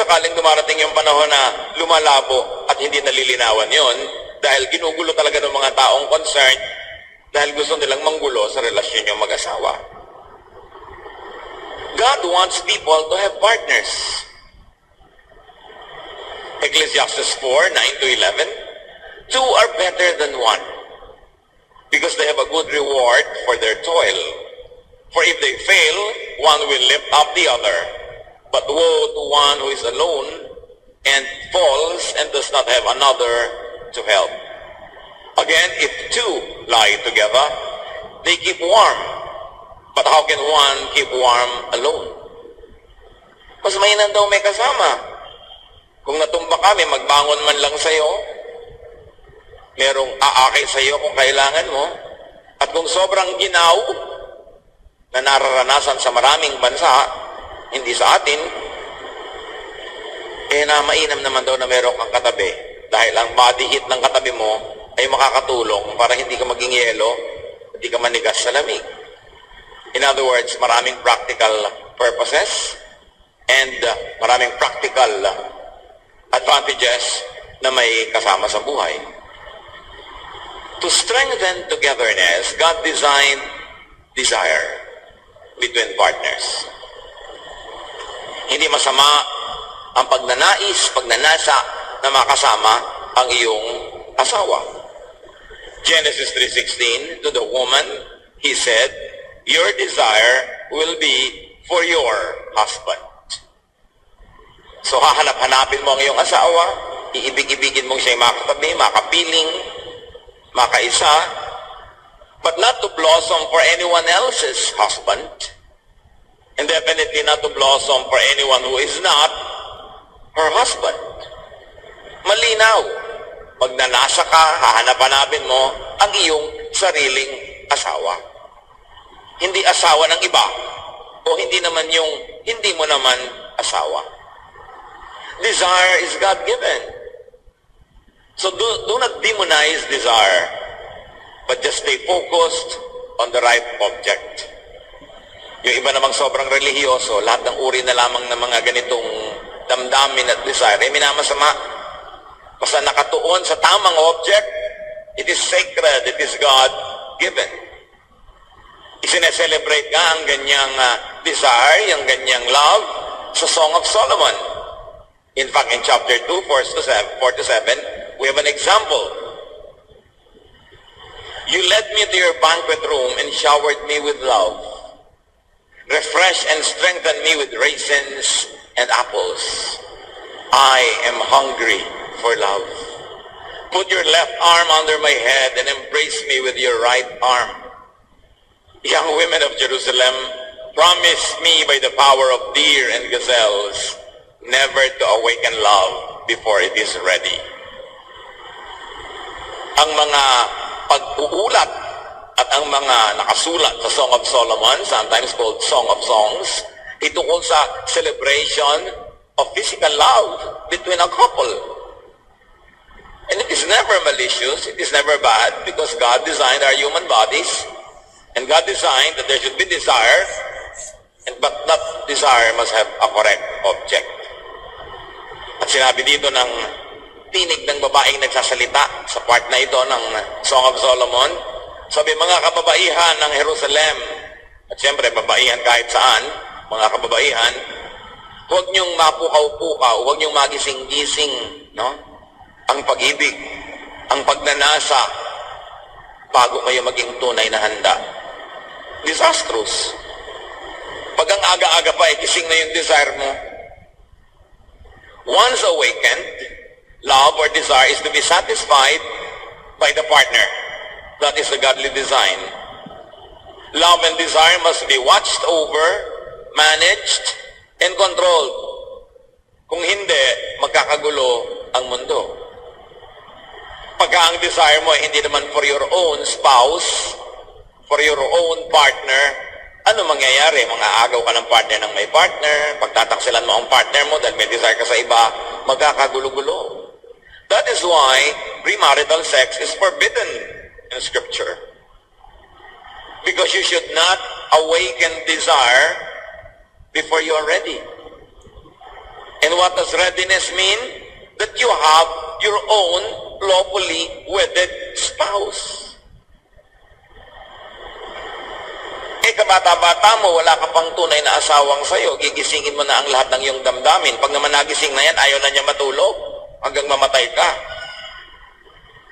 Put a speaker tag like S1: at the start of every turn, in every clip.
S1: sakaling dumarating yung panahon na lumalabo at hindi nalilinawan yon dahil ginugulo talaga ng mga taong concerned dahil gusto nilang manggulo sa relasyon yung mag-asawa. God wants people to have partners. Ecclesiastes 4:9-11, two are better than one, because they have a good reward for their toil. For if they fail, one will lift up the other. But woe to one who is alone and falls and does not have another to help. Again, if two lie together, they keep warm. But how can one keep warm alone? Mas mainam daw may kasama. Kung natumba kami, magbangon man lang sa'yo. Merong aakay sa'yo kung kailangan mo. At kung sobrang ginaw na nararanasan sa maraming bansa, hindi sa atin, na mainam naman daw na meron kang katabi. Dahil ang body heat ng katabi mo ay makakatulong para hindi ka maging yelo, hindi ka manigas sa lamig. In other words, maraming practical purposes and maraming practical advantages na may kasama sa buhay. To strengthen togetherness, God designed desire between partners. Hindi masama ang pagnanais, pagnanasa na makasama ang iyong asawa. Genesis 3:16, to the woman, he said, your desire will be for your husband. So hahanap-hanapin mo ang iyong asawa, iibig-ibigin mong siya makatabi, makapiling, makaisa, but not to blossom for anyone else's husband, and definitely not to blossom for anyone who is not her husband. Malinaw, pag nanasa ka, hahanap-hanapin mo ang iyong sariling asawa. Hindi asawa ng iba, o hindi naman yung hindi mo naman asawa. Desire is God-given. So do not demonize desire, but just stay focused on the right object. Yung iba namang sobrang relihiyoso, lahat ng uri na lamang ng mga ganitong damdamin at desire, minamasama. Basta nakatuon sa tamang object, it is sacred, it is God-given. Isineselebrate nga ang ganyang desire, yung ganyang love, sa Song of Solomon. In fact, in chapter 2, 4-7, we have an example. You led me to your banquet room and showered me with love. Refresh and strengthen me with raisins and apples. I am hungry for love. Put your left arm under my head and embrace me with your right arm. Young women of Jerusalem, promise me by the power of deer and gazelles never to awaken love before it is ready. Ang mga pag-uulat at ang mga nakasulat sa Song of Solomon, sometimes called Song of Songs, itungkol sa celebration of physical love between a couple. And it is never malicious, it is never bad, because God designed our human bodies, and God designed that there should be desire, but that desire must have a correct object. At sinabi dito ng tinig ng babaeng nagsasalita sa part na ito ng Song of Solomon, sabi, mga kababaihan ng Jerusalem, at siyempre babaihan kahit saan, mga kababaihan, huwag niyong mapukaw-pukaw, huwag niyong magising-gising, no? Ang pag-ibig, ang pagnanasa, bago kayo maging tunay na handa. Disastrous. Pag ang aga-aga pa, gising na yung desire mo. Once awakened, love or desire is to be satisfied by the partner. That is the godly design. Love and desire must be watched over, managed, and controlled. Kung hindi, magkakagulo ang mundo. Pagka ang desire mo ay hindi naman for your own spouse, for your own partner, ano mangyayari? Mga agaw ka ng partner ng may partner, pagtataksilan mo ang partner mo dahil may desire ka sa iba, magkakagulo-gulo. That is why premarital sex is forbidden in Scripture. Because you should not awaken desire before you are ready. And what does readiness mean? That you have your own lawfully wedded spouse. Kabata-bata mo, wala ka pang tunay na asawang sa'yo, gigisingin mo na ang lahat ng iyong damdamin. Pag naman nagising na yan, ayaw na niya matulog hanggang mamatay ka.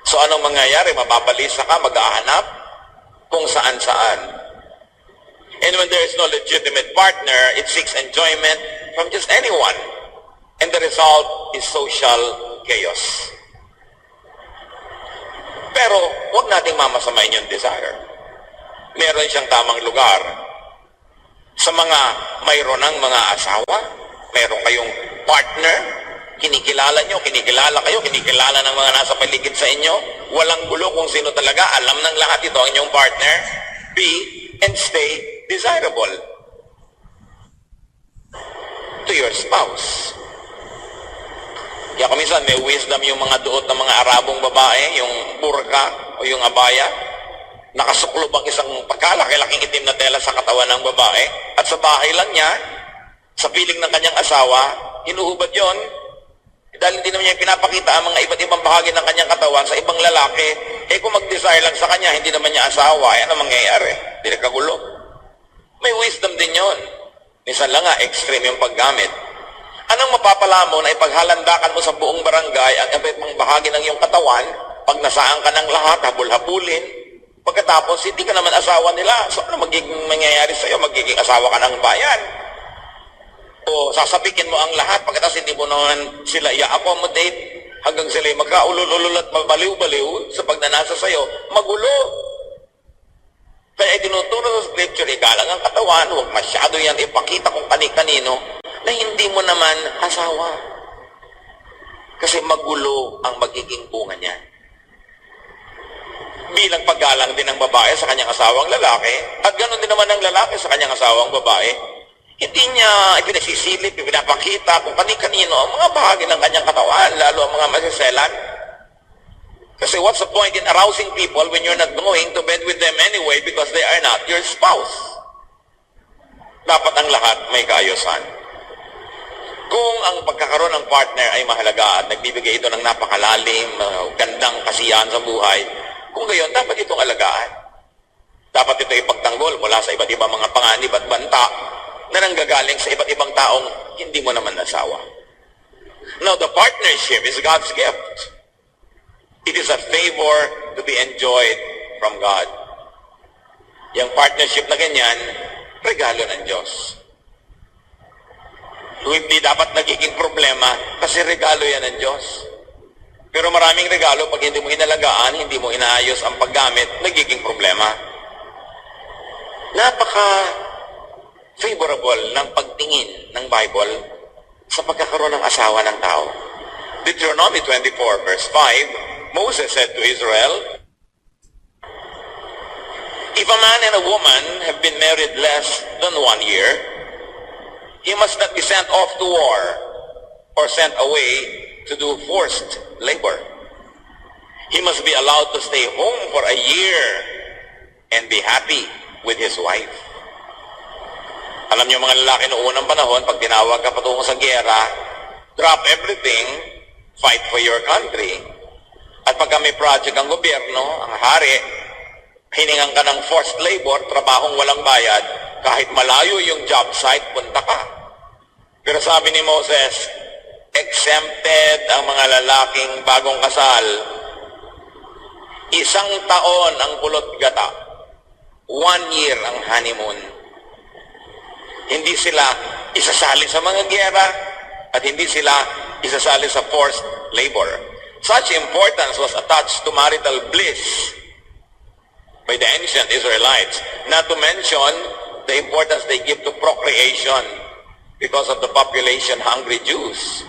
S1: So anong mangyayari? Mababalisa ka, mag-ahanap kung saan-saan. And when there is no legitimate partner, it seeks enjoyment from just anyone. And the result is social chaos. Pero huwag nating mamasamain yung desire. Meron siyang tamang lugar. Sa mga mayroon ng mga asawa, meron kayong partner, kinikilala nyo, kinikilala kayo, kinikilala ng mga nasa paligid sa inyo, walang gulo kung sino talaga, alam ng lahat ito ang inyong partner, be and stay desirable to your spouse. Kaya minsan may wisdom yung mga duot ng mga Arabong babae, yung burka o yung abaya, nakasuklob ang isang pagkalaki-laking itim na tela sa katawan ng babae at sa bahay lang niya, sa piling ng kanyang asawa, hinuhubad yon dahil hindi naman niya pinapakita ang mga iba't ibang bahagi ng kanyang katawan sa ibang lalaki. Kung mag-desire lang sa kanya, hindi naman niya asawa, yan ang mangyayari. Hindi nagkagulo. May wisdom din yon. Minsan lang extreme yung paggamit. Anong mapapala mo na ipaghalandakan mo sa buong barangay ang iba't ibang bahagi ng iyong katawan, pag nasaan ka ng lahat, habol-habulin, pagkatapos, hindi ka naman asawa nila. So, ano magiging mangyayari sa'yo? Magiging asawa ka ng bayan. O sasabikin mo ang lahat, pagkatapos hindi mo naman sila i-accommodate hanggang sila magkaulul-ulul at mabaliw-baliw sa pagnanasa sa'yo, magulo. Kaya tinuturo sa scripture, igalang ang katawan, huwag masyado yan ipakita kung kani-kanino na hindi mo naman asawa. Kasi magulo ang magiging bunga niya. Bilang paggalang din ng babae sa kanyang asawang lalaki, at ganoon din naman ng lalaki sa kanyang asawang babae. Hindi niya ipinasisilip, ipinapakita kung kani-kanino ang mga bahagi ng kanyang katawan, lalo ang mga masiselan. Kasi what's the point in arousing people when you're not going to bed with them anyway because they are not your spouse? Dapat ang lahat may kaayusan. Kung ang pagkakaroon ng partner ay mahalaga at nagbibigay ito ng napakalalim, gandang kasiyahan sa buhay, kung gayon, dapat itong alagaan. Dapat ito ipagtanggol mula sa iba't ibang mga panganib at banta na nanggagaling sa iba't ibang taong hindi mo naman nasawa. Now, the partnership is God's gift. It is a favor to be enjoyed from God. Yung partnership na ganyan, regalo ng Diyos. Hindi dapat nagiging problema kasi regalo yan ng Diyos. Pero maraming regalo, pag hindi mo inalagaan, hindi mo inaayos ang paggamit, nagiging problema. Napaka-favorable ng pagtingin ng Bible sa pagkakaroon ng asawa ng tao. Deuteronomy 24 verse 5, Moses said to Israel, "If a man and a woman have been married less than 1 year, he must not be sent off to war or sent away to do forced labor. He must be allowed to stay home for a year and be happy with his wife." Alam niyo mga lalaki noong unang panahon, pag tinawag ka patungo sa giyera, drop everything, fight for your country. At pagka may project ang gobyerno, ang hari, hiningan ka ng forced labor, trabahong walang bayad, kahit malayo yung job site, punta ka. Pero sabi ni Moses, exempted ang mga lalaking bagong kasal. 1 taon ang pulot gata. 1 year ang honeymoon. Hindi sila isasali sa mga giyera at hindi sila isasali sa forced labor. Such importance was attached to marital bliss by the ancient Israelites. Not to mention the importance they give to procreation because of the population-hungry Jews.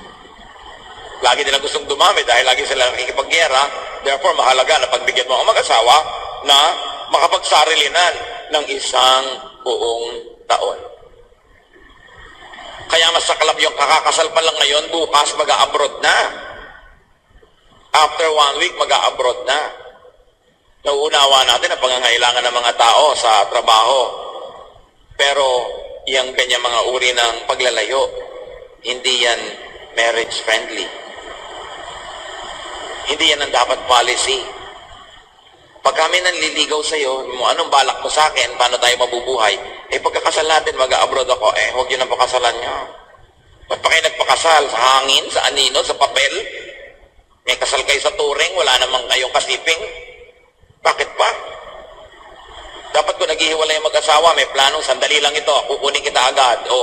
S1: Lagi nila gustong dumami dahil lagi sila nakikipagyera. Therefore, mahalaga na pagbigyan mo ang mag-asawa na makapagsarilinan ng 1 buong taon. Kaya mas saklap yung kakakasal pa lang ngayon, bukas mag-a-abroad na. After 1 week, mag-a-abroad na. Nauunawa natin ang pangangailangan ng mga tao sa trabaho. Pero yung kanya mga uri ng paglalayo, hindi yan marriage-friendly. Hindi yan ang dapat policy. Pag kami nanliligaw sa'yo, mo anong balak mo sa akin, paano tayo mabubuhay? Pagkakasal natin, mag-abroad ako, huwag yun ang pakasalan nyo. Ba't pa kayo nagpakasal? Sa hangin, sa anino, sa papel? May kasal kayo sa turing, wala namang kayong kasiping? Bakit pa? Dapat kung naghihiwalay ang mag-asawa, may planong, sandali lang ito, kukunin kita agad, o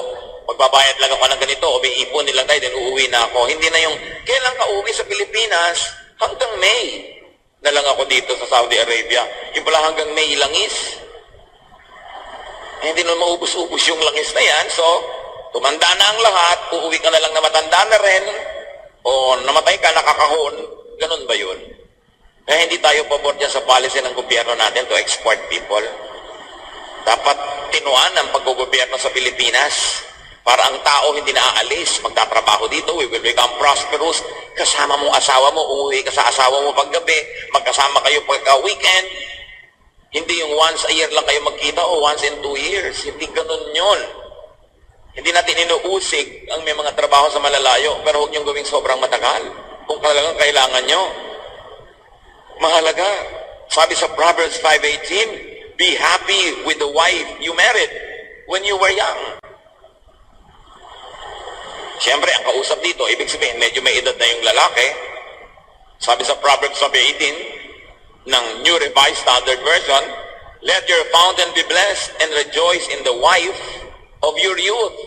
S1: magbabayad lang ako ng ganito, o may ipunin lang tayo, then uuwi na ako. Hindi na yung, kailan ka uuwi sa Pilipinas? Hanggang May na lang ako dito sa Saudi Arabia. Yung pala hanggang May langis. Hindi naman maubos-ubos yung langis na yan, so, tumanda na ang lahat, uuwi ka na lang na matanda na rin, o namatay ka, nakakahon, ganun ba yun? Kaya hindi tayo pabor dyan sa policy ng gobyerno natin to export people. Dapat tinuan ang paggogobyerno sa Pilipinas para ang tao hindi na aalis. Magtatrabaho dito, we will become prosperous. Kasama mong asawa mo, umuwi ka sa asawa mo paggabi, magkasama kayo pagka-weekend. Hindi yung once a year lang kayo magkita o once in 2 years. Hindi ganun yun. Hindi natin inuusig ang may mga trabaho sa malalayo, pero huwag niyong gawing sobrang matagal. Kung talagang kailangan nyo. Mahalaga. Sabi sa Proverbs 5:18, be happy with the wife you married when you were young. Siyempre, ang kausap dito, ibig sabihin, medyo may edad na yung lalaki. Sabi sa Proverbs 5:18 ng New Revised Standard Version, let your fountain be blessed and rejoice in the wife of your youth.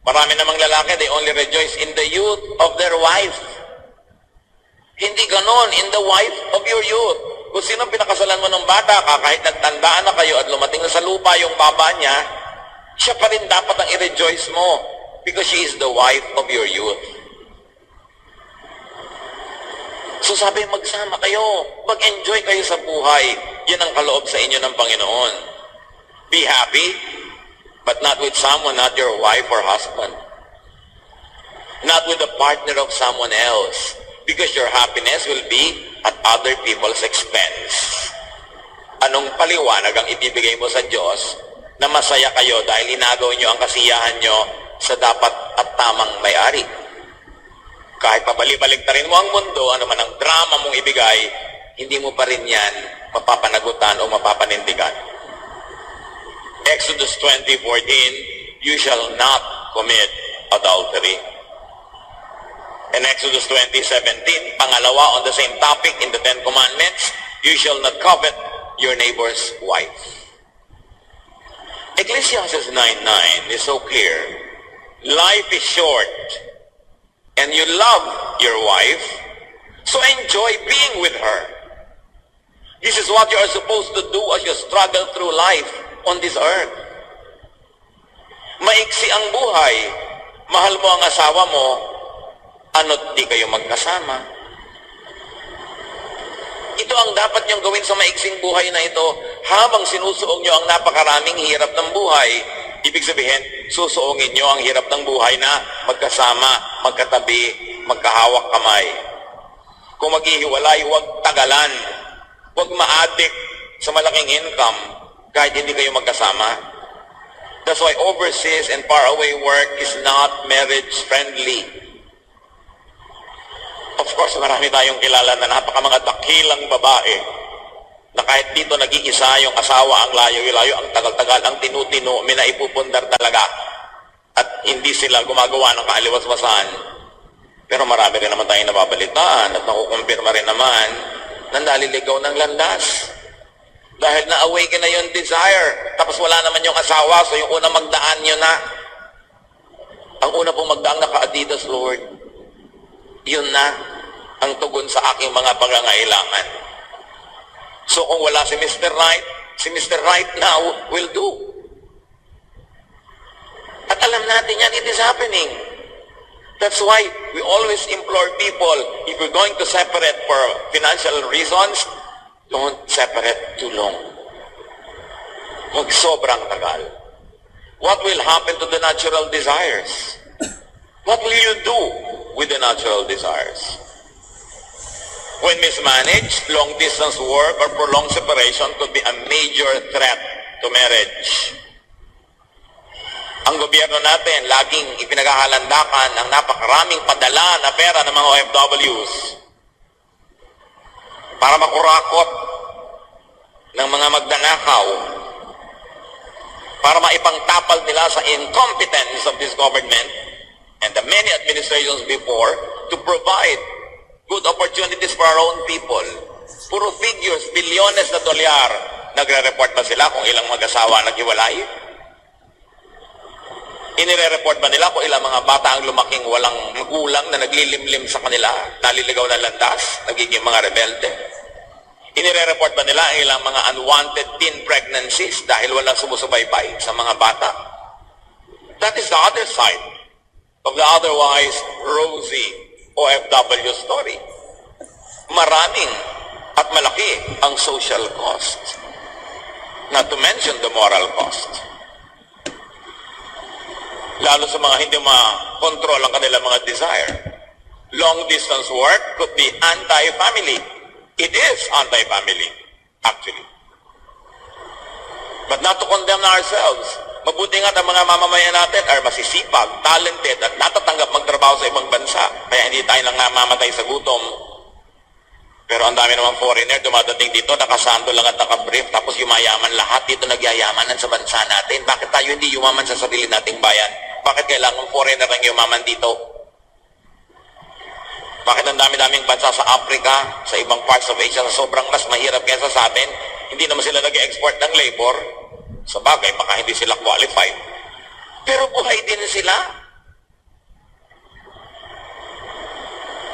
S1: Marami namang lalaki, they only rejoice in the youth of their wife. Hindi ganon, in the wife of your youth. Kung sino pinakasalan mo ng bata ka, kahit nagtandaan na kayo at lumating na sa lupa yung baba niya, siya pa rin dapat ang i-rejoice mo because she is the wife of your youth. So sabi, magsama kayo, mag-enjoy kayo sa buhay. Yan ang kaloob sa inyo ng Panginoon. Be happy, but not with someone, not your wife or husband. Not with the partner of someone else. Because your happiness will be at other people's expense. Anong paliwanag ang ibibigay mo sa Diyos na masaya kayo dahil inagaw nyo ang kasiyahan nyo sa dapat at tamang may-ari? Kahit pabalik-baliktarin mo ang mundo, ano man ang drama mong ibigay, hindi mo pa rin yan mapapanagutan o mapapanindigan. Exodus 20:14, you shall not commit adultery. In Exodus 20:17, pangalawa on the same topic in the Ten Commandments, you shall not covet your neighbor's wife. Ecclesiastes 9:9 is so clear. Life is short, and you love your wife, so enjoy being with her. This is what you are supposed to do as you struggle through life on this earth. Maiksi ang buhay, mahal mo ang asawa mo, ano't di kayo magkasama. Ito ang dapat niyong gawin sa maiksing buhay na ito habang sinusuong niyo ang napakaraming hirap ng buhay. Ibig sabihin, susuongin niyo ang hirap ng buhay na magkasama, magkatabi, magkahawak kamay. Kung maghihiwalay, huwag tagalan. Huwag ma-addict sa malaking income kahit hindi kayo magkasama. That's why overseas and faraway work is not marriage-friendly. Of course, marami tayong kilala na napaka-mga dakilang babae na kahit dito nag-iisa yung asawa ang layo-layo, ang tagal-tagal, ang tinutino, may naipupundar talaga. At hindi sila gumagawa ng kaaliwas-wasan. Pero marami rin naman tayong nababalitaan at nakukumpirma rin naman na naliligaw ng landas. Dahil na-awaken na yung desire, tapos wala naman yung asawa, so yung unang magdaan nyo na. Ang una pong magdaang naka-Adidas, Lord. Yun na ang tugon sa aking mga pangangailangan. So kung wala si Mr. Right now will do. At alam natin yan, it is happening. That's why we always implore people, if you're going to separate for financial reasons, don't separate too long. Huwag sobrang tagal. What will happen to the natural desires? What will you do with the natural desires? When mismanaged, long-distance work or prolonged separation could be a major threat to marriage. Ang Ang gobyerno natin, laging ipinaghahalandakan ang napakaraming padala na pera ng mga OFWs para makurakot ng mga magnanakaw, para maipangtapal nila sa incompetence of this government and the many administrations before to provide good opportunities for our own people. Puro figures, bilyones na dolyar. Nagre-report ba sila kung ilang mag-asawa naghiwalay? Inire-report ba nila kung ilang mga bata ang lumaking walang magulang na naglilimlim sa kanila, naliligaw na landas, nagiging mga rebelde? Inire-report ba nila ang ilang mga unwanted teen pregnancies dahil walang sumusubaybay sa mga bata? That is the other side of the otherwise rosy OFW story. Maraming at malaki ang social cost. Not to mention the moral cost. Lalo sa mga hindi ma-control ang kanilang mga desire. Long-distance work could be anti-family. It is anti-family, actually. But not to condemn ourselves. Mabuti nga ang mga mamamayan natin ay masisipag, talented, at natatanggap magtrabaho sa ibang bansa. Kaya hindi tayo lang namamatay sa gutom. Pero ang dami naman foreigner, dumadating dito, nakasando lang at nakabrief, tapos yumayaman lahat. Dito nagyayamanan sa bansa natin. Bakit tayo hindi yumaman sa sarili nating bayan? Bakit kailangan foreigner ang yumaman dito? Bakit ang dami-daming bansa sa Africa, sa ibang parts of Asia, sa sobrang mas mahirap kaysa sa atin, hindi naman sila nag-export ng labor? Sa bagay, baka hindi sila qualified. Pero buhay din sila.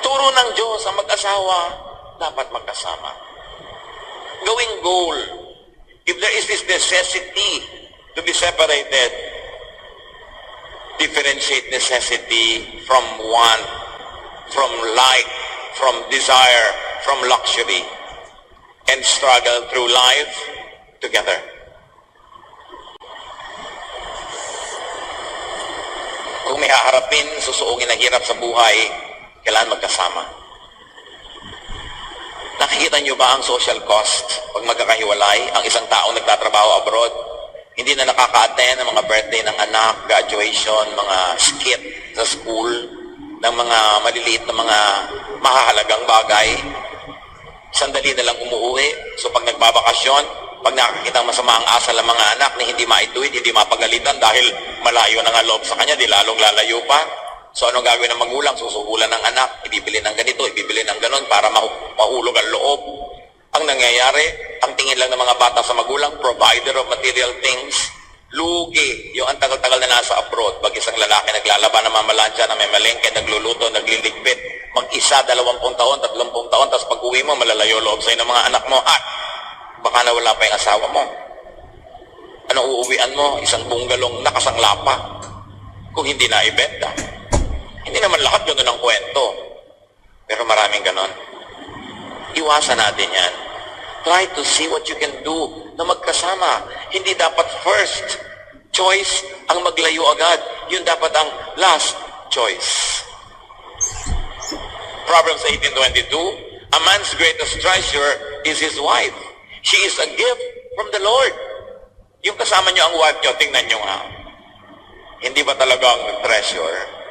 S1: Turo ng Diyos ang mag-asawa, dapat magkasama. Gawing goal. If there is this necessity to be separated, differentiate necessity from want, from like, from desire, from luxury, and struggle through life together. Kung may haharapin, susuungin na hirap sa buhay, kailangan magkasama. Nakikita niyo ba ang social cost pag magkakahiwalay? Ang isang taong nagtatrabaho abroad, hindi na nakaka-attend ng mga birthday ng anak, graduation, mga skit sa school, ng mga maliliit na mga mahahalagang bagay. Sandali na lang umuwi. So pag nagbabakasyon, pag nakakita ang masama ang asal ng mga anak na hindi maituwid, hindi mapagalitan dahil malayo na nga loob sa kanya, di lalong lalayo pa. So anong gagawin ng magulang? Susuhulan ng anak, ibibili ng ganito, ibibili ng ganon para mahulog ang loob. Ang nangyayari, ang tingin lang ng mga bata sa magulang, provider of material things, lugi, yung ang tagal-tagal na nasa abroad, pag isang lalaki naglalaban ng mamalansya, na may malengke, nagluluto, nagliligpit, mag-isa, 20 taon, 30 taon, tapos pag uwi mo, malalayo loob sa'yo ng mga anak mo, at baka nawala pa yung asawa mo. Anong uuwian mo? Isang bunggalong nakasangla pa, kung hindi na ibenta. Hindi naman lahat gano'n ang kwento. Pero maraming gano'n. Iwasan natin yan. Try to see what you can do na magkasama. Hindi dapat first choice ang maglayo agad. Yun dapat ang last choice. Proverbs 18:22, a man's greatest treasure is his wife. She is a gift from the Lord. Yung kasama nyo ang wife nyo, tingnan nyo nga. Hindi ba talagang treasure?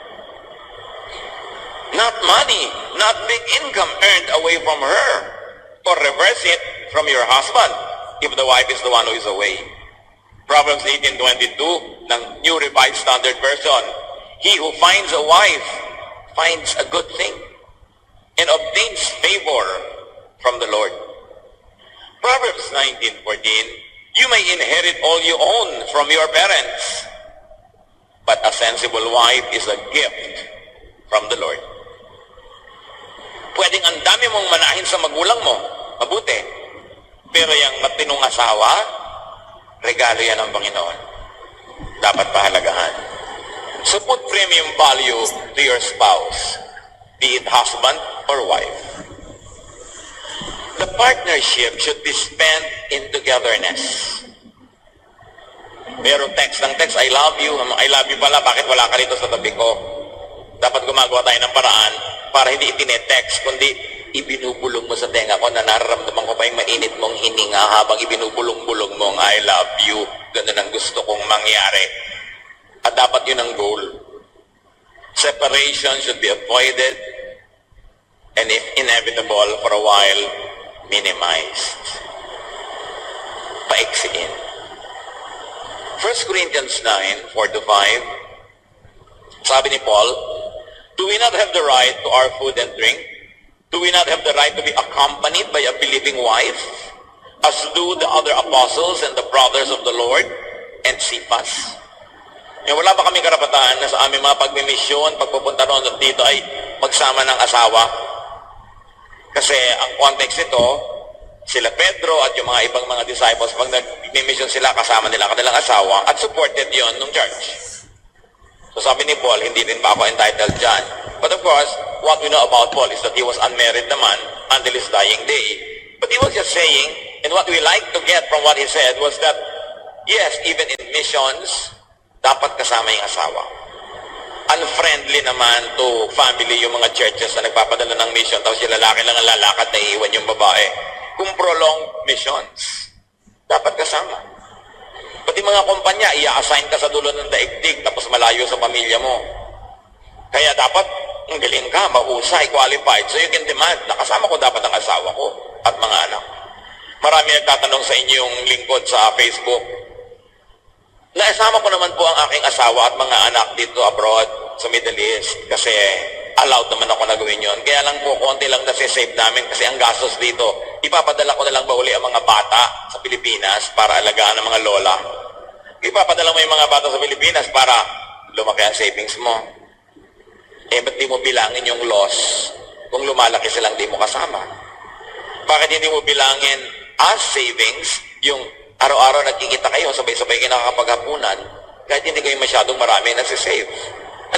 S1: Not money, not big income earned away from her. Or reverse it from your husband if the wife is the one who is away. Proverbs 18:22 ng New Revised Standard Version. He who finds a wife finds a good thing and obtains favor from the Lord. Proverbs 19:14, you may inherit all you own from your parents, but a sensible wife is a gift from the Lord. Pwedeng ang dami mong manahin sa magulang mo, mabuti. Pero yung matinong asawa, regalo yan ng Panginoon. Dapat pahalagahan. So put premium value to your spouse, be it husband or wife. The partnership should be spent in togetherness. Merong text ng text, I love you pala, bakit wala ka rito sa tabi ko? Dapat gumagawa tayo ng paraan para hindi itinetext, kundi ibinubulong mo sa tenga ko na nararamdaman ko pa yung mainit mong hininga habang ibinubulong-bulong mong I love you. Ganun ang gusto kong mangyari. At dapat yun ang goal. Separation should be avoided and if inevitable for a while, minimized. Paiksiin. 1 Corinthians 9, 4-5, sabi ni Paul, do we not have the right to our food and drink? Do we not have the right to be accompanied by a believing wife, as do the other apostles and the brothers of the Lord and Cephas? Wala ba kami karapatan na sa aming mga pagmimisyon, pagpupunta roon at dito ay magsama ng asawa? Kasi ang context nito, sila Pedro at yung mga ibang mga disciples, pag nag-mission sila, kasama nila kanilang asawa at supported yon ng church. So sabi ni Paul, hindi rin ba ako entitled dyan? But of course, what we know about Paul is that he was unmarried naman until his dying day. But he was just saying, and what we like to get from what he said was that, yes, even in missions, dapat kasama yung asawa. Unfriendly naman to family yung mga churches na nagpapadala ng mission, tapos yung lalaki lang ang lalakad na iiwan yung babae. Kung prolonged missions, dapat kasama. Pati mga kumpanya, i-assign ka sa dulo ng daigdig, tapos malayo sa pamilya mo. Kaya dapat, ang galing ka, mahusay, qualified, so you can demand na kasama ko dapat ang asawa ko at mga anak. Marami nagtatanong sa inyong lingkod sa Facebook, naisama ko naman po ang aking asawa at mga anak dito abroad sa Middle East kasi allowed naman ako na gawin yun. Kaya lang po, konti lang nasi-save namin kasi ang gastos dito, ipapadala ko na lang ba uli ang mga bata sa Pilipinas para alagaan ng mga lola? Ipapadala mo yung mga bata sa Pilipinas para lumaki ang savings mo. Eh, ba't di mo bilangin yung loss kung lumalaki silang di mo kasama? Bakit hindi mo bilangin as savings yung araw-araw nagkikita kayo, sabay-sabay kayo nakakapaghapunan, kahit hindi kayo masyadong marami nagsisave.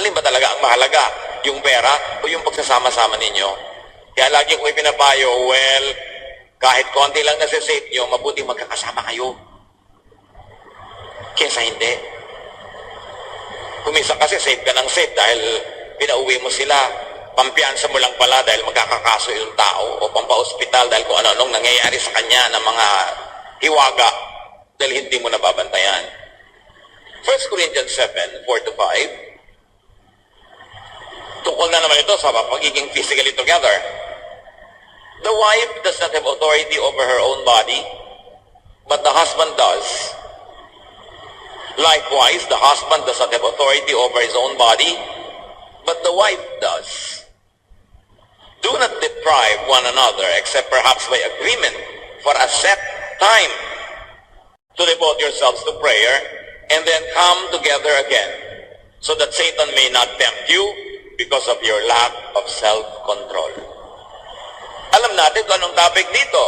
S1: Alin ba talaga ang mahalaga? Yung pera o yung pagsasama-sama ninyo? Kaya lagi ko ipinapayo, well, kahit konti lang nagsisave nyo, mabuti magkakasama kayo. Kesa hindi. Kumisa kasi save ka ng save dahil pinauwi mo sila. Pampiyansa mo lang pala dahil magkakakaso yung tao o pampa-hospital dahil kung ano-anong nangyayari sa kanya ng mga hiwaga dahil hindi mo nababantayan. 1 Corinthians 7, 4-5. Tungkol na naman ito sa pagiging physically together. The wife does not have authority over her own body, but the husband does. Likewise, the husband does not have authority over his own body, but the wife does. Do not deprive one another, except perhaps by agreement, for a set time to devote yourselves to prayer, and then come together again, so that Satan may not tempt you because of your lack of self-control. Alam natin kung anong topic dito.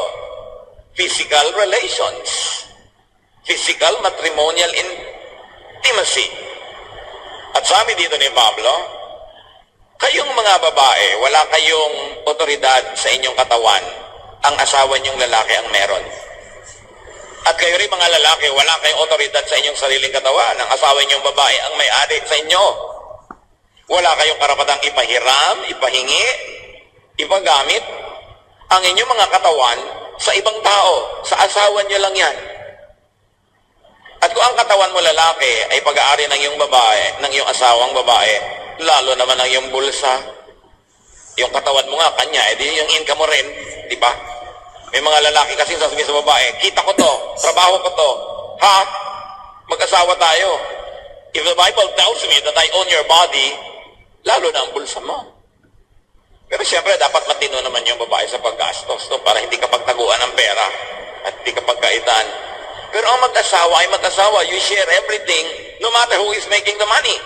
S1: Physical relations. Physical matrimonial intimacy. At sabi dito ni Pablo, kayong mga babae, wala kayong otoridad sa inyong katawan. Ang asawa niyong lalaki ang meron. At kayo rin mga lalaki, wala kayong otoridad sa inyong sariling katawan. Ang asawa niyong babae ang may-ari sa inyo. Wala kayong karapatang ipahiram, ipahingi, ipagamit ang inyong mga katawan sa ibang tao. Sa asawa niyo lang yan. At kung ang katawan mo lalaki ay pag-aari ng iyong babae, ng iyong asawang babae, lalo naman ang iyong bulsa, yung katawan mo nga kanya, edi yung income mo rin, di ba? May mga lalaki kasi sasabihin sa babae, kita ko to, trabaho ko to, ha? Mag-asawa tayo. If the Bible tells me that I own your body, lalo na ang bulsa mo. Pero siyempre, dapat matino naman yung babae sa paggastos no? Para hindi ka pagtaguan ng pera at hindi ka pagkaitan. Pero ang mag-asawa ay mag-asawa. You share everything no matter who is making the money.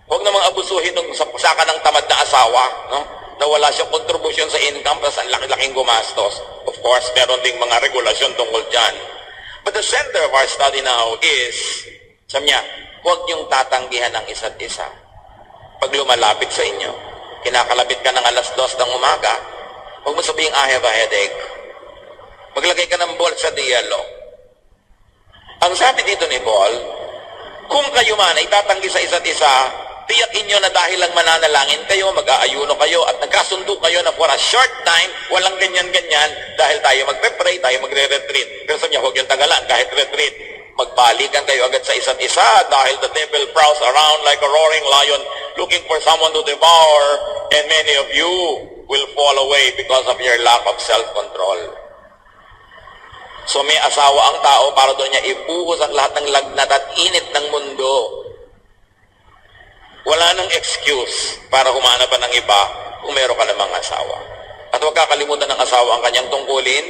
S1: Huwag namang abusuhin ng saka ng tamad na asawa, no? Na wala siyang contribution sa income tapos ang laki-laking gumastos. Of course, meron ding mga regulasyon tungkol dyan. But the center of our study now is, sabi niya, huwag niyong tatanggihan ng isa't isa. Pag lumalapit sa inyo, kinakalabit ka ng alas 2 ng umaga, huwag mo sabihin, I have a headache. Maglagay ka ng ball sa dialog. Ang sabi dito ni Paul, kung kayo man ay tatanggi sa isa't isa, tiyakin nyo na dahil lang mananalangin kayo, mag-aayuno kayo, at nagkasundo kayo na for a short time, walang ganyan-ganyan, dahil tayo magpe-pray, tayo magre-retreat. Pero sabi niya, huwag yung tagalan, kahit retreat, Magbalikan kayo agad sa isa't isa dahil the devil prowls around like a roaring lion looking for someone to devour, and many of you will fall away because of your lack of self-control. So may asawa ang tao para doon niya ibuhos ang lahat ng lagnat at init ng mundo. Wala nang excuse para humanap pa ng iba kung meron ka namang asawa. At huwag kakalimutan ng asawa ang kanyang tungkulin,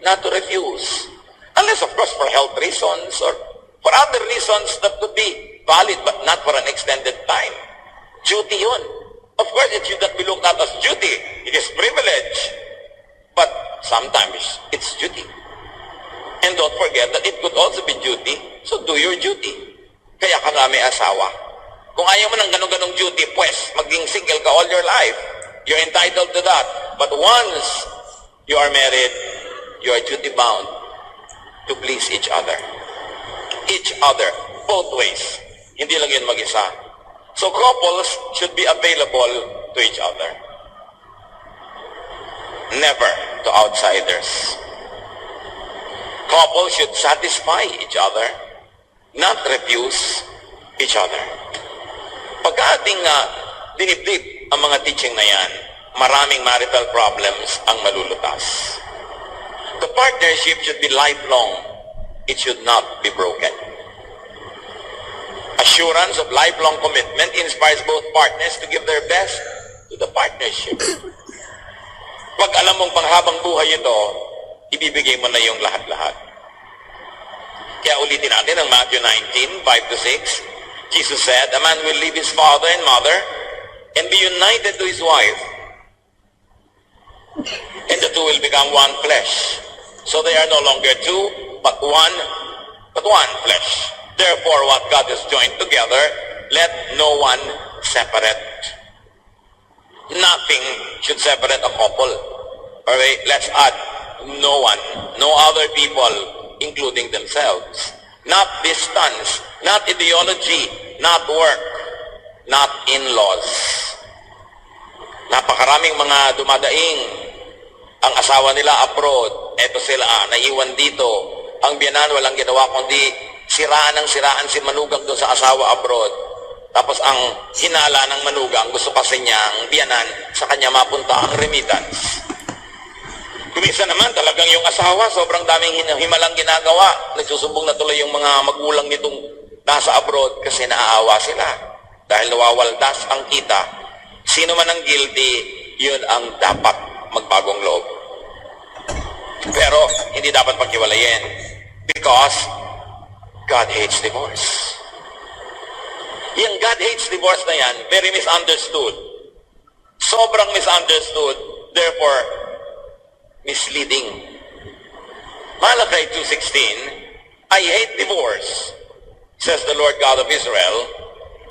S1: not to refuse. Unless, of course, for health reasons or for other reasons that could be valid but not for an extended time. Duty yun. Of course, it should not be looked at as duty. It is privilege. But sometimes, it's duty. And don't forget that it could also be duty, so do your duty. Kaya ka nga may asawa. Kung ayaw mo ng ganong-ganong duty, pues, maging single ka all your life. You're entitled to that. But once you are married, you are duty-bound to please each other. Each other, both ways. Hindi lang yun mag-isa. So couples should be available to each other. Never to outsiders. Couples should satisfy each other, not refuse each other. Pag ating dinibdib ang mga teaching na yan, maraming marital problems ang malulutas. The partnership should be lifelong. It should not be broken. Assurance of lifelong commitment inspires both partners to give their best to the partnership. Pag alam mong panghabang buhay ito, ibibigay mo na yung lahat-lahat. Kaya ulitin natin ang Matthew 19, 5-6. Jesus said, "A man will leave his father and mother and be united to his wife, and the two will become one flesh. So they are no longer two, but one flesh. Therefore, what God has joined together, let no one separate." Nothing should separate a couple. Okay, let's add no one, no other people, including themselves. Not distance, not ideology, not work, not in-laws. Napakaraming mga dumadaing. Ang asawa nila abroad, eto sila, naiwan dito. Ang biyanan walang ginawa kundi siraan si manugang doon sa asawa abroad. Tapos ang hinala ng manugang, gusto kasi niya ang biyanan sa kanya mapunta ang remittance. Kumisa naman talagang yung asawa, sobrang daming himalang ginagawa. Nagsusumbong na tuloy yung mga magulang nitong nasa abroad kasi naaawa sila. Dahil nawawaldas ang kita. Sino man ang guilty, yun ang dapat magbagong loob. Pero hindi dapat paghiwalayin because God hates divorce. Yung God hates divorce na yan, very misunderstood. Sobrang misunderstood, therefore misleading. Malachi 2:16, "I hate divorce, says the Lord God of Israel,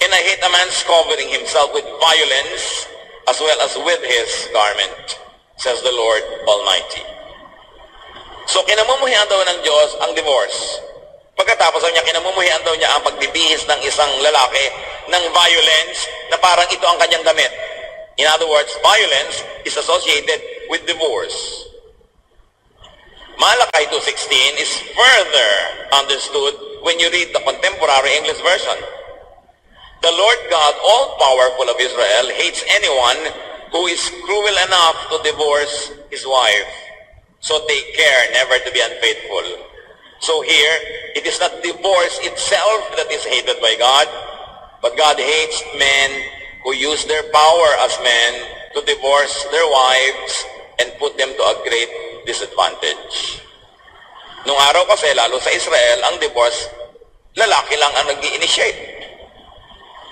S1: and I hate a man's covering himself with violence as well as with his garment, says the Lord Almighty." So kinamumuhian daw ng Diyos ang divorce. Pagkatapos niya, kinamumuhian daw niya ang pagbibihis ng isang lalaki ng violence na parang ito ang kanyang damit. In other words, violence is associated with divorce. Malachi 2:16 is further understood when you read the contemporary English version. The Lord God, all-powerful of Israel, hates anyone who is cruel enough to divorce his wife. So take care never to be unfaithful. So here, it is not divorce itself that is hated by God, but God hates men who use their power as men to divorce their wives and put them to a great disadvantage. Nung araw kasi, lalo sa Israel, ang divorce, lalaki lang ang nag-i-initiate.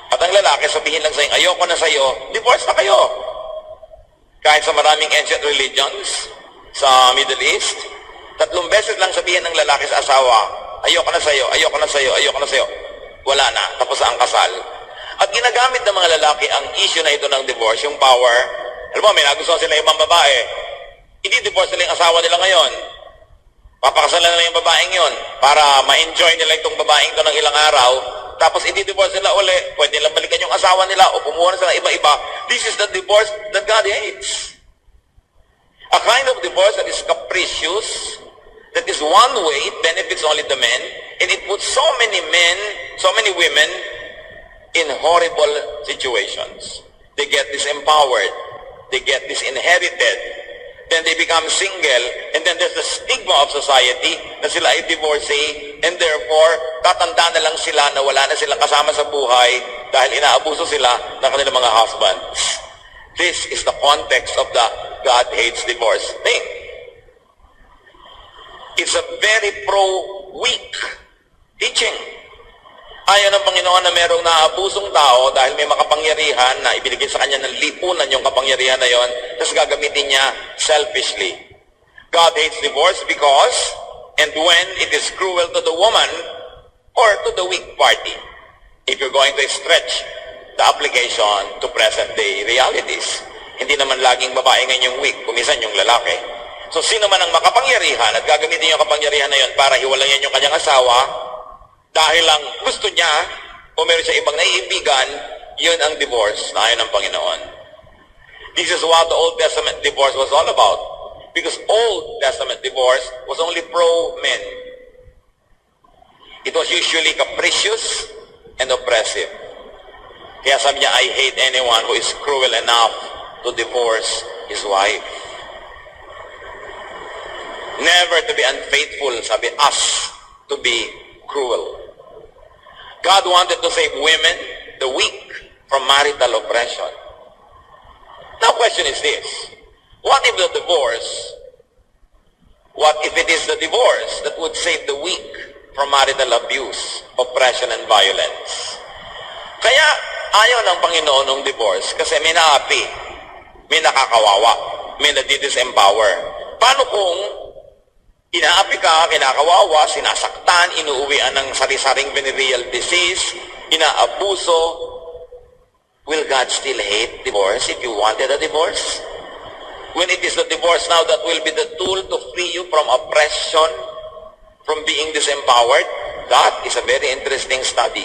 S1: At ang lalaki, sabihin lang sa'yo, ayoko na sa'yo, divorce na kayo. Kahit sa maraming ancient religions sa Middle East, 3 beses lang sabihin ng lalaki sa asawa, ayoko na sa'yo, ayoko na sa'yo, ayoko na sa'yo. Wala na, tapos ang kasal. At ginagamit ng mga lalaki ang issue na ito ng divorce, yung power. Alam mo, may nagustuhan sila ibang babae. Hindi divorce nila yung asawa nila ngayon. Papakasalan nila yung babaeng yon para ma-enjoy nila itong babaeng ito ng ilang araw. Tapos i-divorce nila uli, pwede nilang balikan yung asawa nila o kumuha na sila iba-iba. This is the divorce that God hates. A kind of divorce that is capricious, that is one way, it benefits only the men, And it puts so many men, so many women in horrible situations. They get disempowered. They get disinherited. Then they become single. And then there's the stigma of society na sila ay divorcee. And therefore, tatanda na lang sila na wala na silang kasama sa buhay dahil inaabuso sila ng kanilang mga husbands. This is the context of the God hates divorce thing. It's a very pro-weak teaching. Ayaw ng Panginoon na merong naabusong tao dahil may makapangyarihan na ibinigay sa kanya ng lipunan yung kapangyarihan na yon, tapos gagamitin niya selfishly. God hates divorce because and when it is cruel to the woman or to the weak party. If you're going to stretch the application to present-day realities. Hindi naman laging babae ngayon yung weak, kumisan yung lalaki. So sino man ang makapangyarihan at gagamitin yung kapangyarihan na yon para hiwalayan yung kanyang asawa, dahil lang gusto niya o meron siya ibang naiibigan, yun ang divorce na ayon ng Panginoon. This is what the Old Testament divorce was all about. Because Old Testament divorce was only pro-men. It was usually capricious and oppressive. Kaya sabi niya, I hate anyone who is cruel enough to divorce his wife. Never to be unfaithful, sabi, us to be cruel. God wanted to save women, the weak, from marital oppression. Now, question is this. What if it is the divorce that would save the weak from marital abuse, oppression, and violence? Kaya, ayaw ng Panginoon ng divorce kasi may naapi, may nakakawawa, may nadidisempower. Paano kung inaapi ka, kinakawawa, sinasaktan, inuuwian ng sari-saring venereal disease, inaabuso? Will God still hate divorce if you wanted a divorce? When it is the divorce now that will be the tool to free you from oppression, from being disempowered, that is a very interesting study.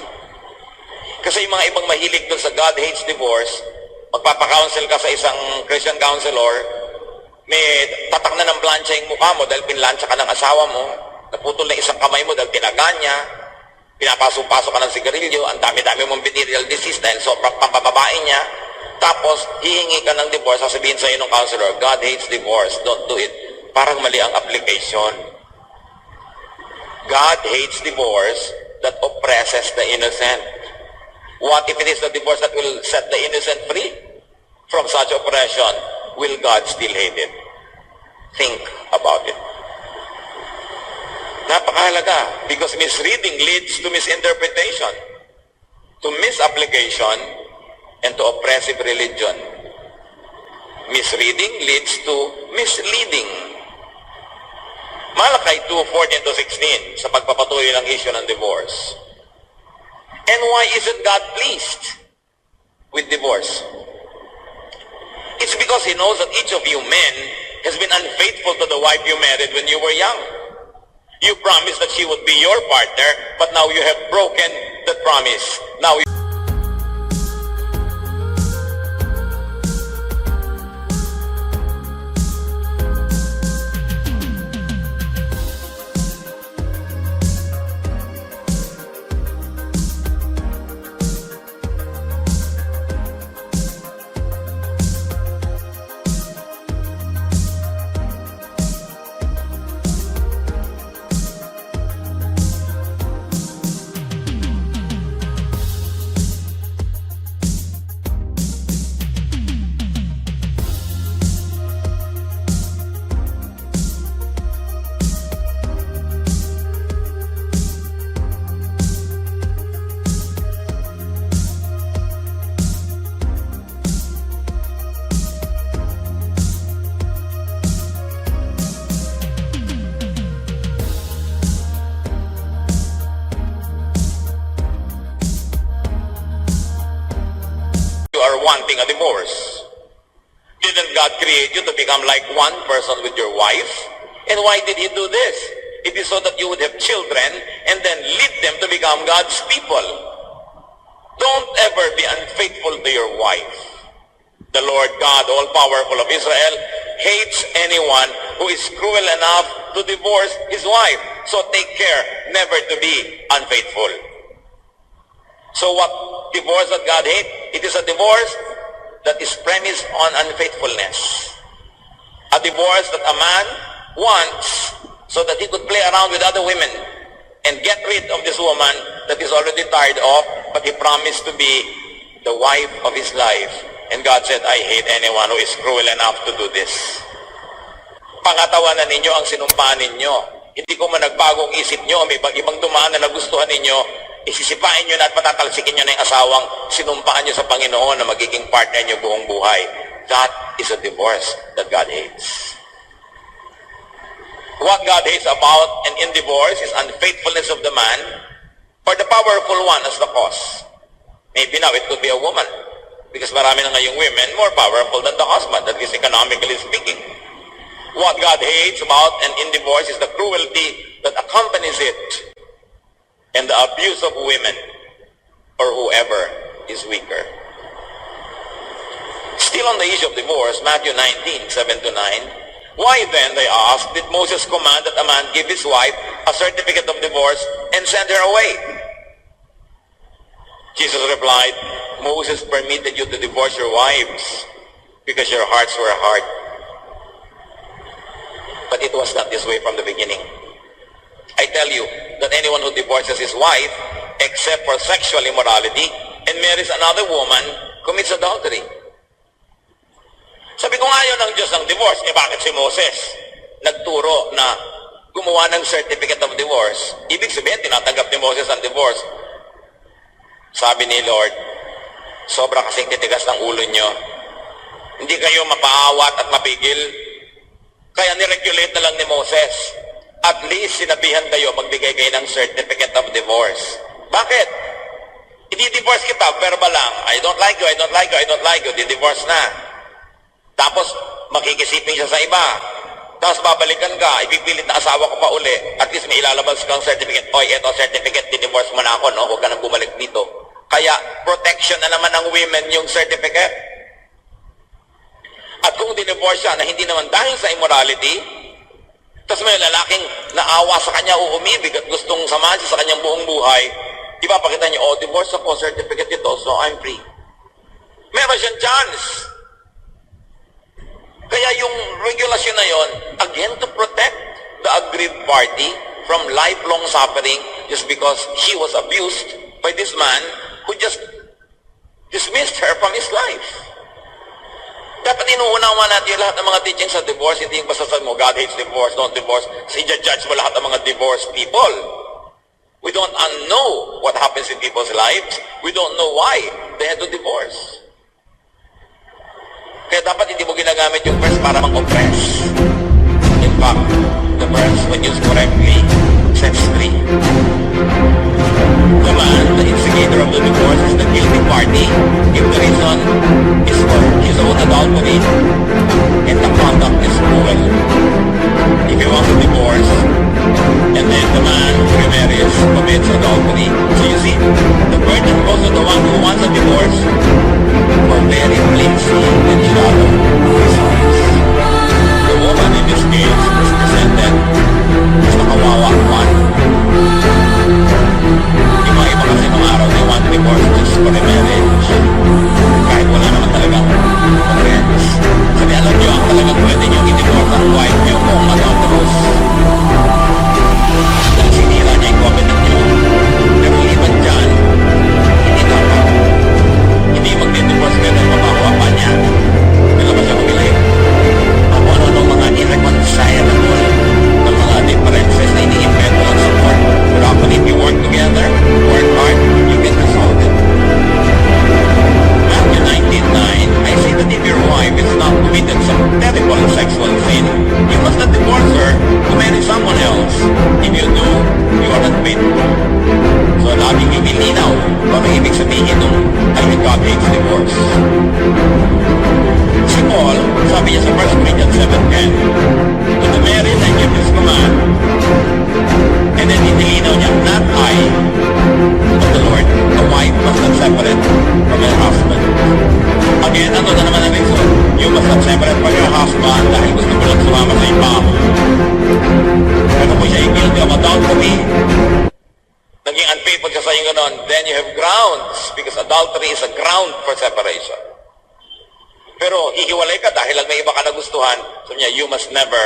S1: Kasi yung mga ibang mahilig doon sa God hates divorce, magpapakounsel ka sa isang Christian counselor, may tatak na ng plancha yung mukha mo dahil pinlansya ka ng asawa mo, naputol na isang kamay mo dahil tinaga niya, pinapasok-pasok ka ng sigarilyo, ang dami-dami mong venereal disease dahil sobrang pampababae niya, tapos hihingi ka ng divorce, sasabihin sa'yo ng counselor, God hates divorce, don't do it. Parang mali ang application. God hates divorce that oppresses the innocent. What if it is the divorce that will set the innocent free from such oppression? Will God still hate it? Think about it. Napakahalaga because misreading leads to misinterpretation, to misapplication, and to oppressive religion. Misreading leads to misleading. Malakay 2:14-16 sa pagpapatuloy ng issue ng divorce. And why isn't God pleased with divorce? It's because He knows that each of you men has been unfaithful to the wife you married when you were young. You promised that she would be your partner, but now you have broken that promise. Now wanting a divorce. Didn't God create you to become like one person with your wife? And why did He do this? It is so that you would have children and then lead them to become God's people. Don't ever be unfaithful to your wife. The Lord God, all-powerful of Israel, hates anyone who is cruel enough to divorce his wife. So take care never to be unfaithful. So what divorce that God hates? It is a divorce that is premised on unfaithfulness. A divorce that a man wants so that he could play around with other women and get rid of this woman that is already tired of, but he promised to be the wife of his life. And God said, I hate anyone who is cruel enough to do this. Pangatawanan ninyo ang sinumpaan ninyo. Hindi ko man nagbagong isip nyo, may ibang dumaan na nagustuhan ninyo, isisipain nyo na at patatalsikin nyo na yung asawang sinumpaan nyo sa Panginoon na magiging partner nyo buong buhay. That is a divorce that God hates. What God hates about and in divorce is unfaithfulness of the man or the powerful one as the cause. Maybe now it could be a woman because marami na ngayong women more powerful than the husband, at least economically speaking. What God hates about and in divorce is the cruelty that accompanies it and the abuse of women or whoever is weaker. Still on the issue of divorce, Matthew 19:7-9, why then, they asked, did Moses command that a man give his wife a certificate of divorce and send her away? Jesus replied, Moses permitted you to divorce your wives because your hearts were hard. But it was not this way from the beginning. I tell you that anyone who divorces his wife, except for sexual immorality, and marries another woman, commits adultery. Sabi ko nga yun ng Diyos ng divorce, bakit si Moses nagturo na gumawa ng certificate of divorce? Ibig sabihin, tinatanggap ni Moses ang divorce. Sabi ni Lord, sobra kasing titigas ng ulo nyo. Hindi kayo mapaawat at mapigil. Kaya niregulate na lang ni Moses. At least sinabihan kayo, magbigay kayo ng certificate of divorce. Bakit? I-divorce kita, verbal lang. I don't like you, I don't like you, I don't like you. Di-divorce na. Tapos, makikisiping siya sa iba. Tapos babalikan ka, ipipilit na asawa ko pa uli. At least may ilalabas kang certificate. Oy, eto certificate, di-divorce mo na ako, no? Huwag ka nang bumalik dito. Kaya, protection na naman ng women yung certificate. At kung di-divorce siya na hindi naman dahil sa immorality, tapos may lalaking naawa sa kanya o umibig at gustong samahan siya sa kanyang buong buhay, ipapakita niyo, oh, divorce ako, certificate ito, so I'm free. Meron siyang chance. Kaya yung regulasyon na yon, again, to protect the aggrieved party from lifelong suffering just because she was abused by this man who just dismissed her from his life. Dapat inuunawa natin lahat ng mga teachings sa divorce, hindi yung basta sabi mo, God hates divorce, don't divorce. So, i-judge mo lahat ng mga divorced people. We don't know what happens in people's lives. We don't know why they had to divorce. Kaya dapat hindi mo ginagamit yung verse para mang-oppress. In fact, the verse, when used correctly, sets free. The man, the instigator of the divorce, is the guilty party if the reason is for his own adultery and the conduct is cruel. If you want to divorce, and then the man who remarries commits adultery. So you see, the burden goes to the one who wants a divorce for very flimsy and shallow reasons. The woman in this case is presented as the kawawa one. Yung mga iba kasi nung araw they want divorce just for a marriage. Kahit wala naman talagang offense. Sabi, alam nyo, ang talagang pwede nyo i-divorce ang wife nyo kung adulterous. Dahil sinira niya yung covenant nyo. Pero liban dyan, hindi dapat. Hindi mag-divorce kayo dahil mabawa pa niya. Kailan ba siya kumilay? Ako ano mga irreconcilable ng mga differences na ini-invento lang support. Pero ako, if you work together, work hard, you can resolve it. Matthew 19:9, I say that if your wife is not committed some terrible sexual sin, you must not divorce her to marry someone else. If you do, you are not faithful. So, laging ibilinaw kung ano ibig sabihin nung God hates divorce. Si Paul, sabi niya sa 1 Corinthians 7:10, to the married I give this command, and then inilinaw niya, not I, but the Lord, the wife must not separate from her husband. Again, ano na naman ang reason? You must not separate from your husband dahil gusto mo lang sumama sa iba. is a ground for separation. Pero hihiwalay ka dahil lang may iba ka nagustuhan, sabi niya, you must never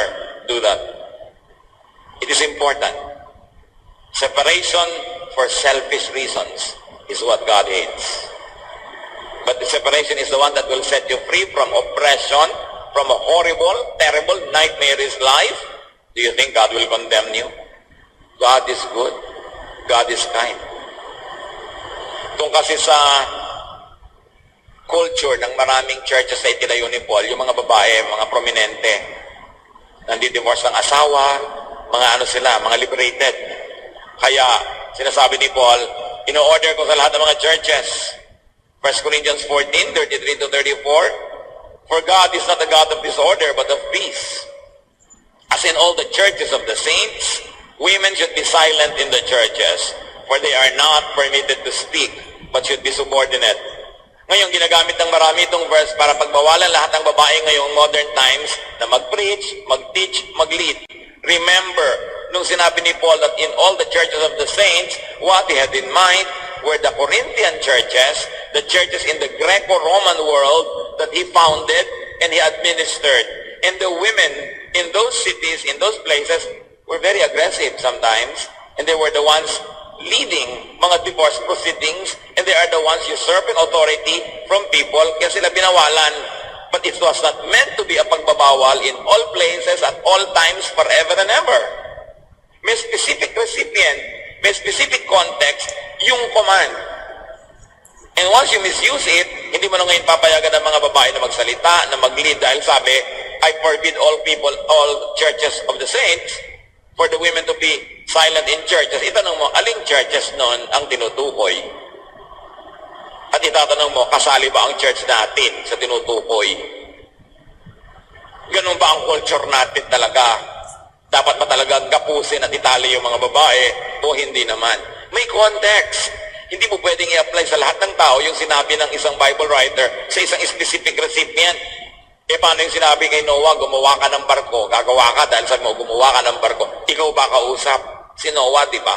S1: do that. It is important. Separation for selfish reasons is what God hates. But the separation is the one that will set you free from oppression, from a horrible, terrible, nightmarish life. Do you think God will condemn you? God is good. God is kind. Kung kasi sa culture ng maraming churches na itinayo ni Paul, yung mga babae, mga prominente, nandi-divorce ng asawa, mga ano sila, mga liberated. Kaya, sinasabi ni Paul, ino-order ko sa lahat ng mga churches. 1 Corinthians 14, 33 to 34, for God is not a God of disorder, but of peace. As in all the churches of the saints, women should be silent in the churches, for they are not permitted to speak, but should be subordinate. Ngayon, ginagamit ng marami itong verse para pagbawalan lahat ng babae ngayong modern times na mag-preach, mag-teach, mag-lead. Remember, nung sinabi ni Paul that in all the churches of the saints, what he had in mind were the Corinthian churches, the churches in the Greco-Roman world that he founded and he administered. And the women in those cities, in those places, were very aggressive sometimes, and they were the ones leading mga divorce proceedings, and they are the ones usurping authority from people, kaya sila binawalan. But it was not meant to be a pagbabawal in all places, at all times, forever and ever. May specific recipient, may specific context, yung command. And once you misuse it, hindi mo na ngayon papayagan ng mga babae na magsalita, na mag-lead, dahil sabi, I forbid all people, all churches of the saints, for the women to be silent in churches. Itanong mo, aling churches noon ang tinutukoy? At itatanong mo, kasali ba ang church natin sa tinutukoy? Ganun ba ang culture natin talaga? Dapat ba talagang kapusin at itali yung mga babae o hindi naman? May context. Hindi mo pwedeng i-apply sa lahat ng tao yung sinabi ng isang Bible writer sa isang specific recipient. Eh, paano yung sinabi kay Noah, gumawa ka ng barko, gagawa ka dahil sabi mo, gumawa ka ng barko, ikaw ba kausap? Si Noah, di ba?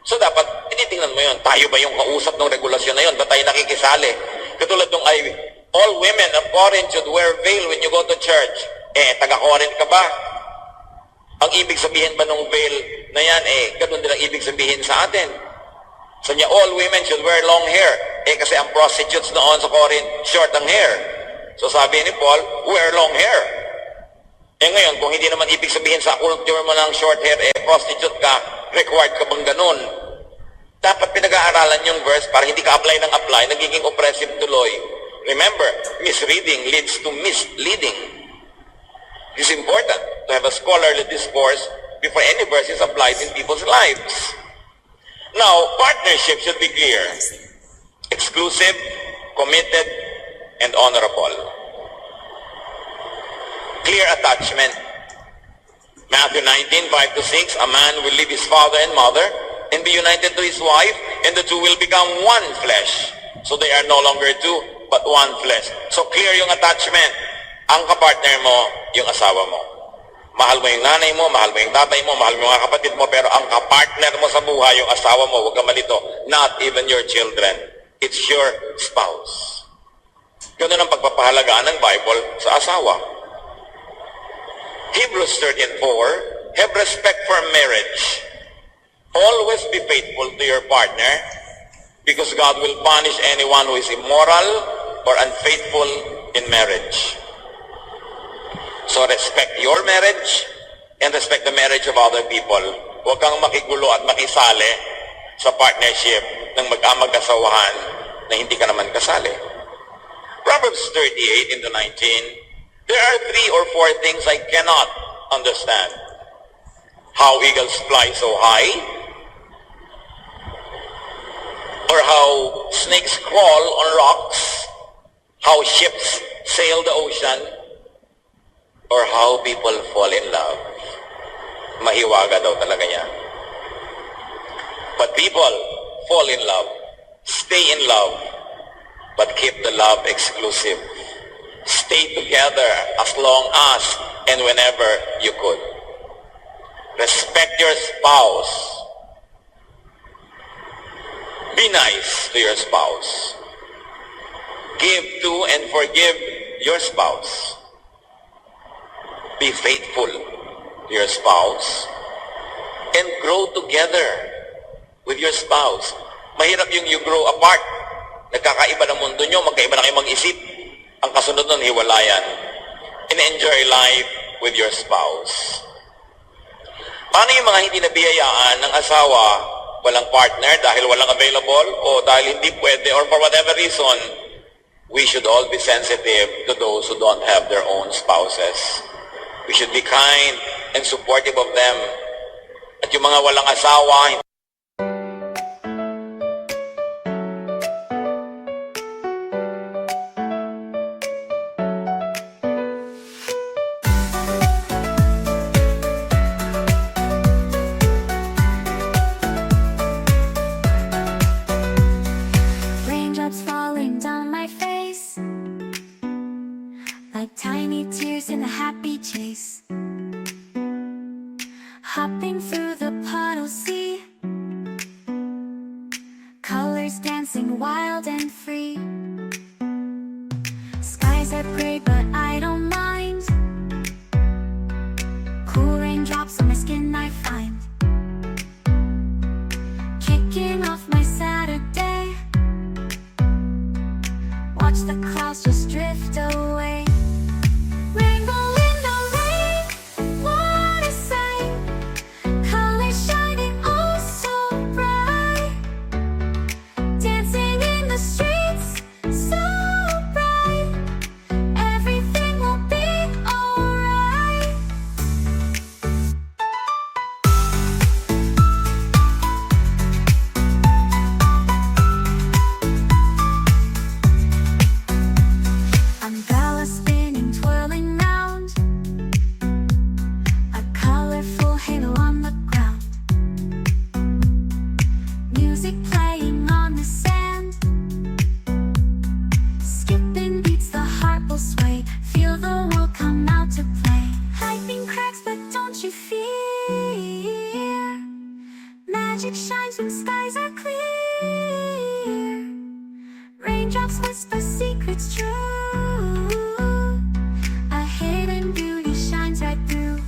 S1: So, dapat, tinitingnan mo yun, tayo ba yung kausap ng regulasyon na yun? Ba tayo nakikisali? Katulad nung ay, all women of Corinth should wear veil when you go to church. Eh, taga-Corinth ka ba? Ang ibig sabihin ba nung veil na yan, ganun din ang ibig sabihin sa atin. So niya, all women should wear long hair. Eh, kasi ang prostitutes noon sa Corinth, short ang hair. So sabi ni Paul, wear long hair. Eh ngayon, kung hindi naman ibig sabihin sa culture mo ng short hair, prostitute ka, required ka bang ganun? Dapat pinag-aaralan yung verse para hindi ka apply ng apply, nagiging oppressive tuloy. Remember, misreading leads to misleading. It's important to have a scholarly discourse before any verse is applied in people's lives. Now, partnership should be clear, exclusive, committed, and honorable. Clear attachment. Matthew 19, 5-6, a man will leave his father and mother and be united to his wife, and the two will become one flesh. So they are no longer two, but one flesh. So clear yung attachment. Ang kapartner mo, yung asawa mo. Mahal mo yung nanay mo, mahal mo yung tatay mo, mahal mo yung mga kapatid mo, pero ang kapartner mo sa buhay, yung asawa mo, huwag ka malito. Not even your children. It's your spouse. Ganun ang pagpapahalagaan ng Bible sa asawa. Hebrews 13:4, have respect for marriage. Always be faithful to your partner, because God will punish anyone who is immoral or unfaithful in marriage. So respect your marriage and respect the marriage of other people. Huwag kang makigulo at makisali sa partnership ng mag-asawahan na hindi ka naman kasali. Proverbs 38:19, there are 3 or 4 things I cannot understand. How eagles fly so high, or how snakes crawl on rocks, how ships sail the ocean, or how people fall in love. Mahiwaga daw talaga niya. But people fall in love, stay in love, but keep the love exclusive. Stay together as long as and whenever you could. Respect your spouse. Be nice to your spouse. Give to and forgive your spouse. Be faithful to your spouse and grow together with your spouse. Mahirap yung you grow apart. Nagkakaiba ng mundo nyo, magkaiba na kayo mag-isip. Ang kasunod nun, hiwalayan. And enjoy life with your spouse. Paano yung mga hindi nabiyayaan ng asawa, walang partner dahil walang available o dahil hindi pwede or for whatever reason? We should all be sensitive to those who don't have their own spouses. We should be kind and supportive of them. At yung mga walang asawa,
S2: Raindrops falling down my face like tiny tears in a happy chase. Hopping through the puddle sea, colors dancing wild and free. Skies are gray but I don't mind. Cool raindrops on my skin I find. Kicking off my Saturday, watch the clouds just drift away. Rainbow in the rain, what a sight. Colors shining oh so bright. Dancing in the streets, so bright. Everything will be alright. Umbrella spinning, twirling round, a colorful halo on the ground. Music playing on the sand, skipping beats, the heart will sway. Feel the world come out to play. Lightning cracks, but don't you fear. Magic shines when skies are clear. Raindrops whisper secrets true. A hidden beauty shines right through.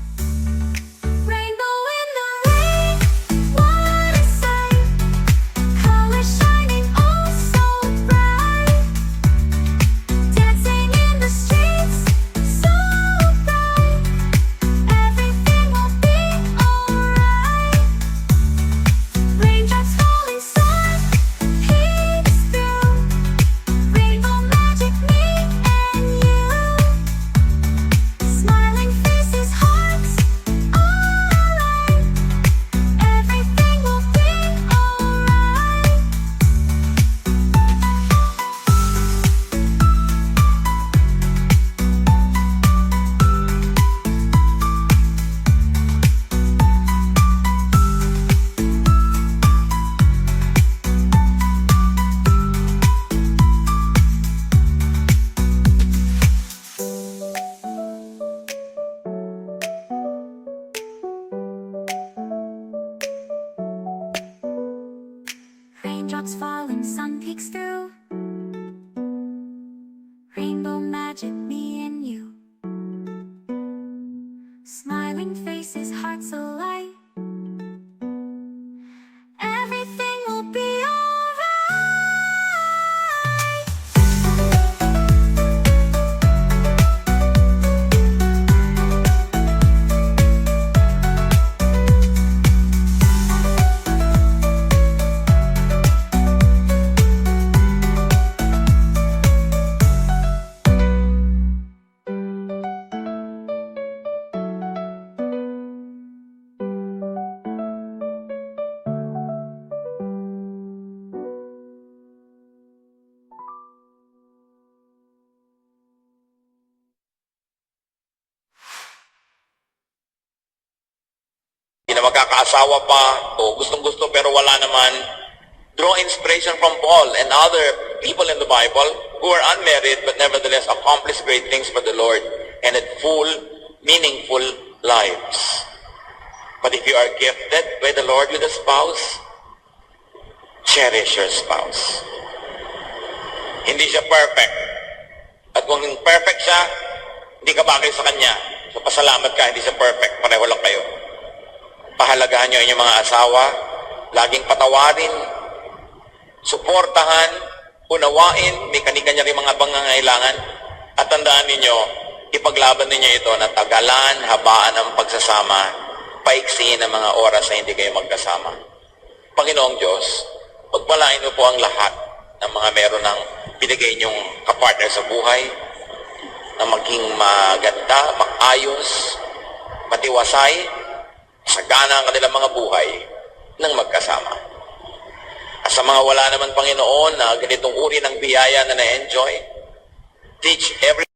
S2: Rainbow in the rain, what a sight. Colors shining oh so bright. Dancing in the streets, so bright. Everything will be alright. Raindrops falling soft, peeks through. Rainbow magic, me and you. Smiling faces, hearts alight. Everything will be alright. Raindrops falling, sun peeks through. Rainbow magic, me and you. Smiling faces, hearts alight. Everything will be alright.
S1: hindi na magkakaasawa pa o gustong-gusto pero wala naman, draw inspiration from Paul and other people in the Bible who are unmarried but nevertheless accomplished great things for the Lord and had full, meaningful lives. But if you are gifted by the Lord with a spouse, cherish your spouse. Hindi siya perfect. At kung perfect siya, hindi ka bagay sa kanya. So pasalamat ka, hindi siya perfect. Pareho lang kayo. Pahalagahan niyo ang inyong mga asawa. Laging patawarin. Suportahan. Unawain. May kanya-kanya rin mga pangangailangan. At tandaan ninyo, ipaglaban ninyo ito na tagalan, habaan ang pagsasama, paiksiin ang mga oras na hindi kayo magkasama. Panginoong Diyos, pagpalain mo po ang lahat ng mga meron ng binigay niyong kapartner sa buhay, na maging maganda, maayos, matiwasay, sagana ang kanilang mga buhay ng magkasama. At sa mga wala naman, Panginoon, na ganitong uri ng biyaya na na-enjoy, teach every